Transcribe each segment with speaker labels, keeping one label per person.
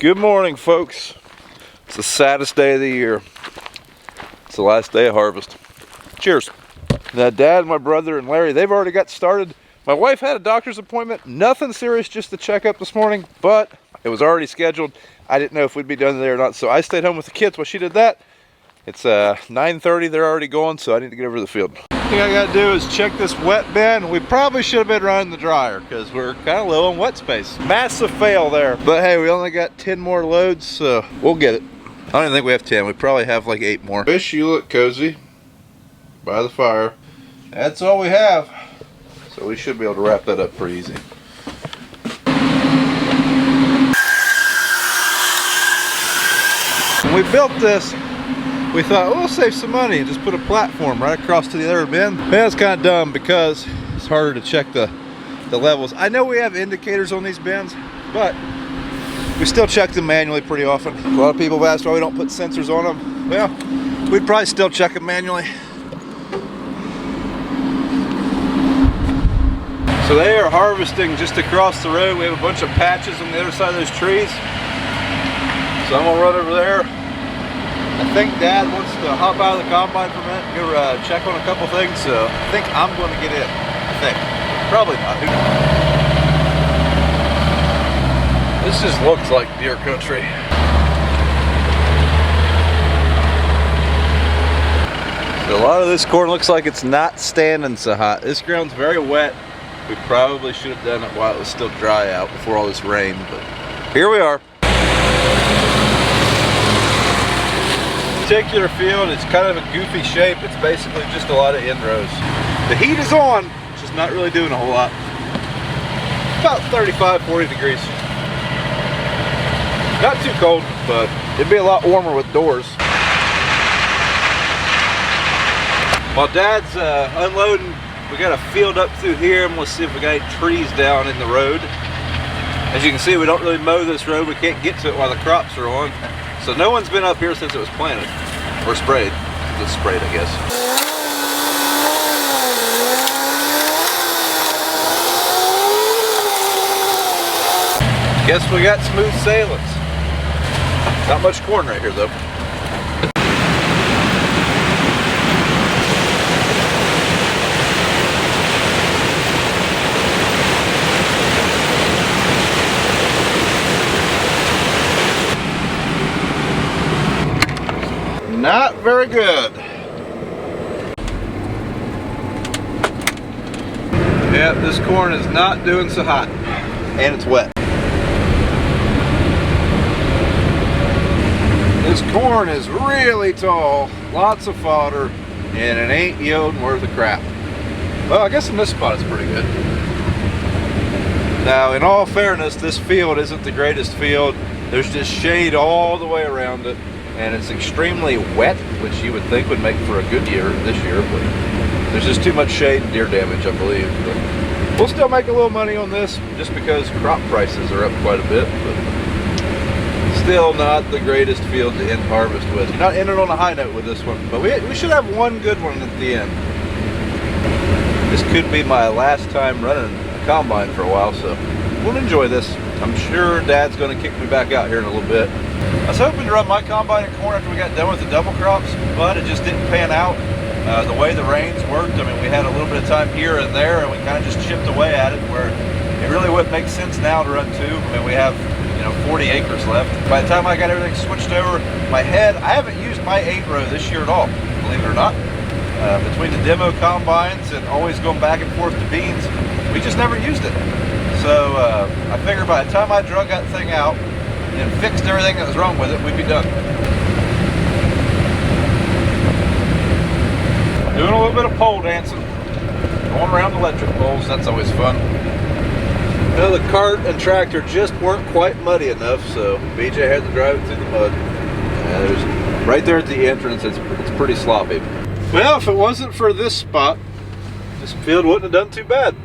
Speaker 1: Good morning, folks. It's the saddest day of the year. It's the last day of harvest. Cheers. Now, Dad, my brother, and Larry, they've already got started. My wife had a doctor's appointment. Nothing serious, just the checkup this morning, but it was already scheduled. I didn't know if we'd be done there or not, so I stayed home with the kids while she did that. It's 9:30, they're already going, so I need to get over to the field. The thing I gotta do is check this wet bin. We probably should have been running the dryer because we're kind of low on wet space. Massive fail there. But hey, we only got 10 more loads, so we'll get it. I don't even think we have 10. We probably have like 8 more. Fish, you look cozy by the fire. That's all we have. So we should be able to wrap that up pretty easy. When we built this, we thought, we'll save some money and just put a platform right across to the other bin. That's kind of dumb because it's harder to check the levels. I know we have indicators on these bins, but we still check them manually pretty often. A lot of people have asked why we don't put sensors on them. Well, we'd probably still check them manually. So they are harvesting just across the road. We have a bunch of patches on the other side of those trees. So I'm gonna run over there. I think Dad wants to hop out of the combine for a minute and go check on a couple things, so I think I'm going to get in. I think. Probably not. Who knows? This just looks like deer country. So a lot of this corn looks like it's not standing so hot. This ground's very wet. We probably should have done it while it was still dry out before all this rain, but here we are. Particular field, it's kind of a goofy shape. It's basically just a lot of inrows. The heat is on, just not really doing a whole lot. About 35, 40 degrees. Not too cold, but it'd be a lot warmer with doors. While Dad's unloading, we got a field up through here, and we'll see if we got any trees down in the road. As you can see, we don't really mow this road. We can't get to it while the crops are on. So no one's been up here since it was planted, or sprayed. It's sprayed, I guess. Guess we got smooth sailings. Not much corn right here though. Not very good. Yep, this corn is not doing so hot. And it's wet. This corn is really tall, lots of fodder, and it ain't yielding worth a crap. Well, I guess in this spot it's pretty good. Now, in all fairness, this field isn't the greatest field. There's just shade all the way around it. And it's extremely wet, which you would think would make for a good year this year, but there's just too much shade and deer damage, I believe. But we'll still make a little money on this just because crop prices are up quite a bit, but still not the greatest field to end harvest with. You're not ending on a high note with this one, but we should have one good one at the end. This could be my last time running a combine for a while, so we'll enjoy this. I'm sure Dad's going to kick me back out here in a little bit. I was hoping to run my combine in corn after we got done with the double crops, but it just didn't pan out. The way the rains worked, I mean, we had a little bit of time here and there, and we kind of just chipped away at it, where it really wouldn't make sense now to run two. I mean, we have, 40 acres left. By the time I got everything switched over, my head, I haven't used my 8-row this year at all, believe it or not. Between the demo combines and always going back and forth to beans, we just never used it. So I figured by the time I drug that thing out and fixed everything that was wrong with it, we'd be done. Doing a little bit of pole dancing, going around electric poles, that's always fun. The cart and tractor just weren't quite muddy enough, so BJ had to drive it through the mud. There's right there at the entrance, it's pretty sloppy. Well, if it wasn't for this spot, this field wouldn't have done too bad.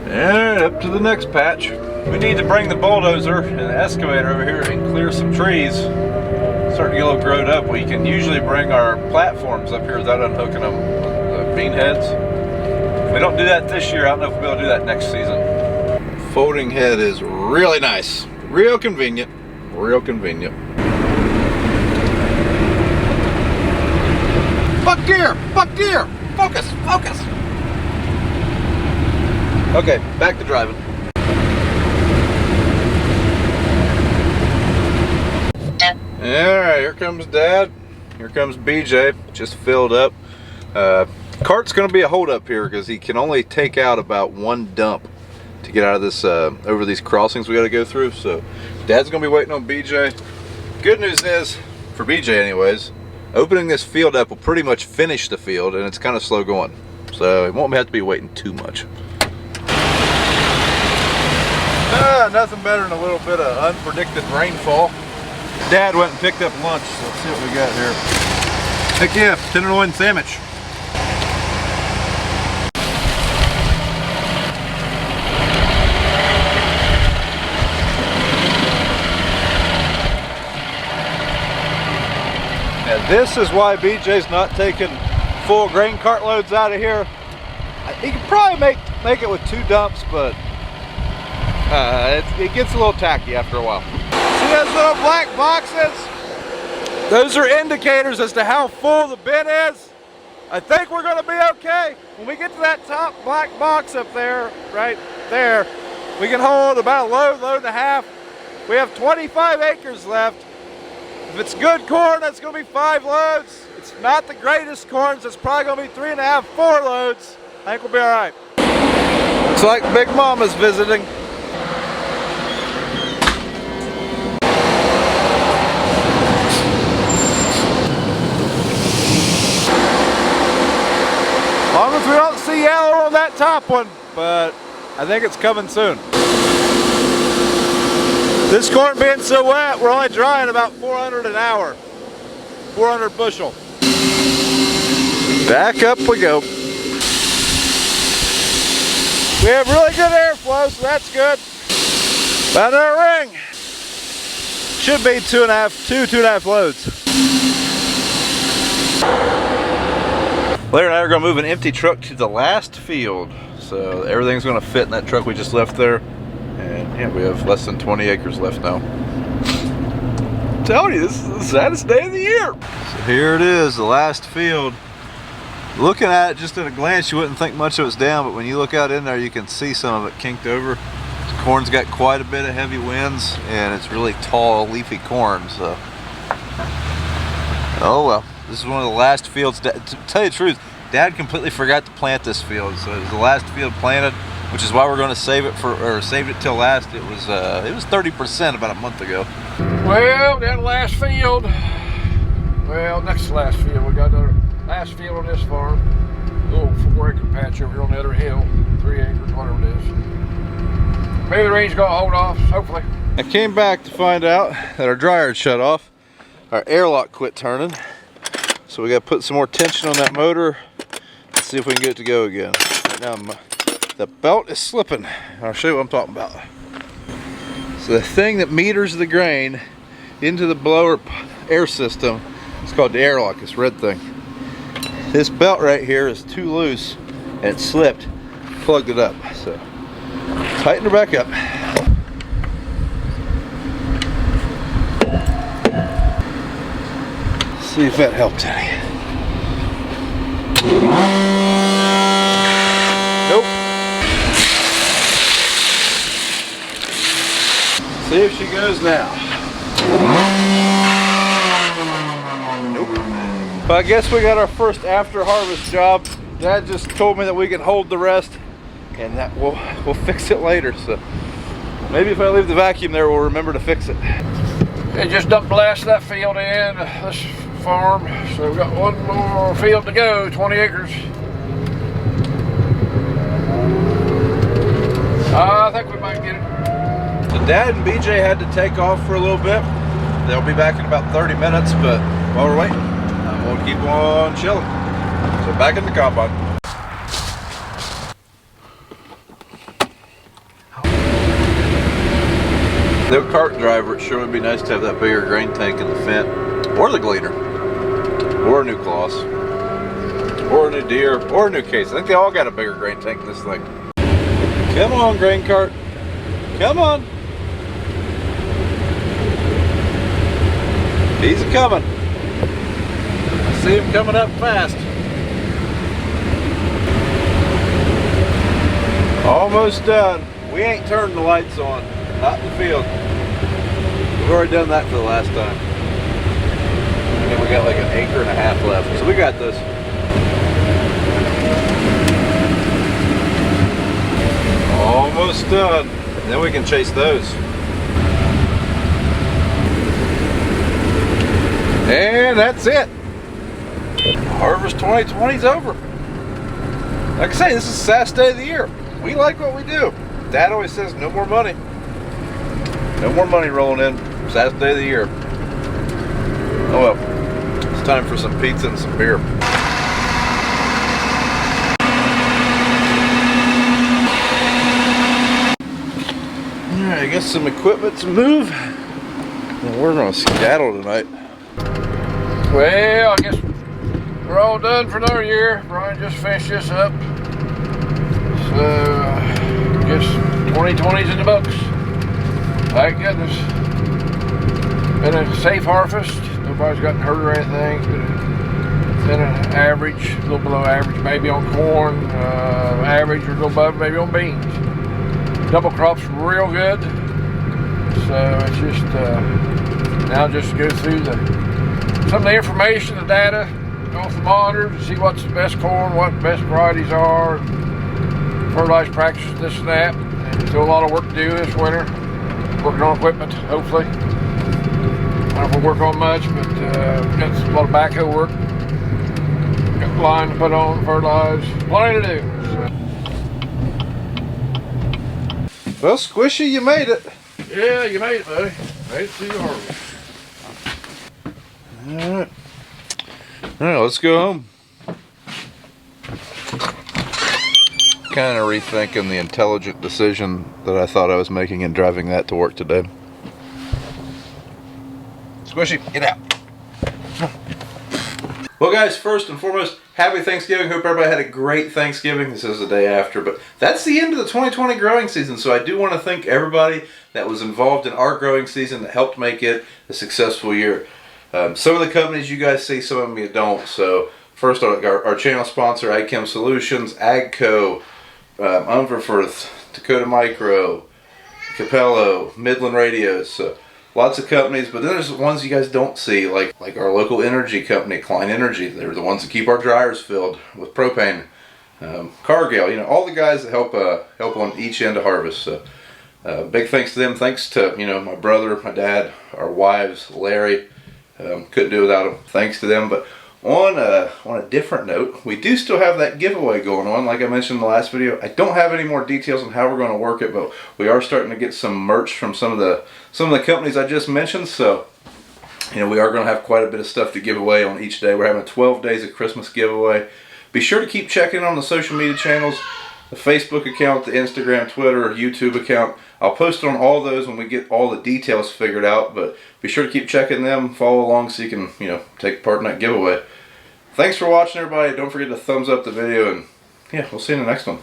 Speaker 1: And up to the next patch. We need to bring the bulldozer and the excavator over here and clear some trees starting to get a little grown up. We can usually bring our platforms up here without unhooking them, the bean heads. If we don't do that this year, I don't know if we'll be able to do that next season. Folding head is really nice. Real convenient. Real convenient. Buck gear! Buck gear! Focus! Focus! Okay, back to driving. Alright, here comes Dad. Here comes BJ, just filled up. Cart's gonna be a hold up here because he can only take out about one dump to get out of this, over these crossings we gotta go through. So Dad's gonna be waiting on BJ. Good news is, for BJ anyways, opening this field up will pretty much finish the field, and it's kind of slow going. So it won't have to be waiting too much. Nothing better than a little bit of unpredicted rainfall. Dad went and picked up lunch, so let's see what we got here. Heck yeah, tenderloin sandwich. And this is why BJ's not taking full grain cart loads out of here. He could probably make it with 2 dumps, but it gets a little tacky after a while. See those little black boxes? Those are indicators as to how full the bin is. I think we're gonna be okay. When we get to that top black box up there, right there, we can hold about a load and a half. We have 25 acres left. If it's good corn, that's gonna be 5 loads. It's not the greatest corn, so it's probably gonna be 3.5, 4 loads. I think we'll be all right. Looks like Big Mama's visiting. As long as we don't see yellow on that top one, but I think it's coming soon. This corn being so wet, we're only drying about 400 an hour. 400 bushel. Back up we go. We have really good airflow, so that's good. About our ring. Should be 2.5 loads. Larry and I are going to move an empty truck to the last field. So everything's going to fit in that truck we just left there. And yeah, we have less than 20 acres left now. I'm telling you, this is the saddest day of the year. So here it is, the last field. Looking at it just at a glance, you wouldn't think much of it's down, but when you look out in there, you can see some of it kinked over. This corn's got quite a bit of heavy winds, and it's really tall, leafy corn, so. Oh well, this is one of the last fields. To tell you the truth, Dad completely forgot to plant this field, so it was the last field planted, which is why we're going to save it saved it till last. It was 30% about a month ago.
Speaker 2: Well, that last field. Well, next to last field, we got our last field on this farm. A little 4-acre patch over here on the other hill, 3 acres, whatever it is. Maybe the rain's gonna hold off, hopefully.
Speaker 1: I came back to find out that our dryer had shut off. Our airlock quit turning. So we got to put some more tension on that motor. Let's see if we can get it to go again. Right now, the belt is slipping. I'll show you what I'm talking about. So the thing that meters the grain into the blower air system is called the airlock, this red thing. This belt right here is too loose and it slipped, plugged it up. So tighten her back up. See if that helped any. Nope. See if she goes now. Nope. But I guess we got our first after harvest job. Dad just told me that we can hold the rest and that we'll fix it later. So maybe if I leave the vacuum there, we'll remember to fix it.
Speaker 2: It just done blasted that field in, this farm. So we've got one more field to go, 20 acres. I think we might get it.
Speaker 1: So Dad and BJ had to take off for a little bit. They'll be back in about 30 minutes, but while we're waiting, we'll keep on chilling. So back in the combine. No cart driver, it sure would be nice to have that bigger grain tank in the Fendt. or the gleaner, or a new cloth, or a new deer, or a new case. I think they all got a bigger grain tank than this thing. Come on, grain cart. Come on. He's coming. I see him coming up fast. Almost done. We ain't turned the lights on. Not in the field. We've already done that for the last time. And then we got like an acre and a half left. So we got this. Almost done. And then we can chase those. And that's it. Harvest 2020 is over. Like I say, this is the saddest day of the year. We like what we do. Dad always says no more money. No more money rolling in. Saddest day of the year. Oh well. It's time for some pizza and some beer. Alright, I guess some equipment to move. And we're gonna skedaddle tonight.
Speaker 2: Well, I guess we're all done for another year. Brian just finished this up. So, I guess 2020's in the books. Thank goodness. Been a safe harvest. Nobody's gotten hurt or anything. It's been an average, a little below average, maybe on corn. Average or a little above, maybe on beans. Double crops real good. So it's just now just go through some of the information, the data off the monitor to see what's the best corn, what the best varieties are, fertilizer practices, this and that. And still a lot of work to do this winter. Working on equipment, hopefully. I don't know if we'll work on much, but got a lot of backhoe work. Got line to put on, fertilize, plenty to do. So.
Speaker 1: Well, Squishy, you made it.
Speaker 2: Yeah, you made it, buddy. Made it through the harvest.
Speaker 1: Alright. Alright, let's go home. Kind of rethinking the intelligent decision that I thought I was making in driving that to work today. Squishy, get out. Well guys, first and foremost, happy Thanksgiving. Hope everybody had a great Thanksgiving. This is the day after, but that's the end of the 2020 growing season. So I do want to thank everybody that was involved in our growing season that helped make it a successful year. Some of the companies you guys see, some of them you don't. So first, our channel sponsor, AgChem Solutions, AGCO, Umverfirth, Dakota Micro, Capello, Midland Radios. Lots of companies, but then there's the ones you guys don't see, like our local energy company, Klein Energy. They're the ones that keep our dryers filled with propane. Cargill, you know, all the guys that help on each end of harvest. So big thanks to them. Thanks to, you know, my brother, my dad, our wives, Larry. Couldn't do without them. Thanks to them. But on a different note, we do still have that giveaway going on. Like I mentioned in the last video, I don't have any more details on how we're going to work it, but we are starting to get some merch from some of the companies I just mentioned. So, you know, we are going to have quite a bit of stuff to give away on each day. We're having a 12 days of Christmas giveaway. Be sure to keep checking on the social media channels, the Facebook account, the Instagram, Twitter, YouTube account. I'll post on all those when we get all the details figured out, but be sure to keep checking them, follow along so you can, you know, take part in that giveaway. Thanks for watching, everybody. Don't forget to thumbs up the video, and yeah, we'll see you in the next one.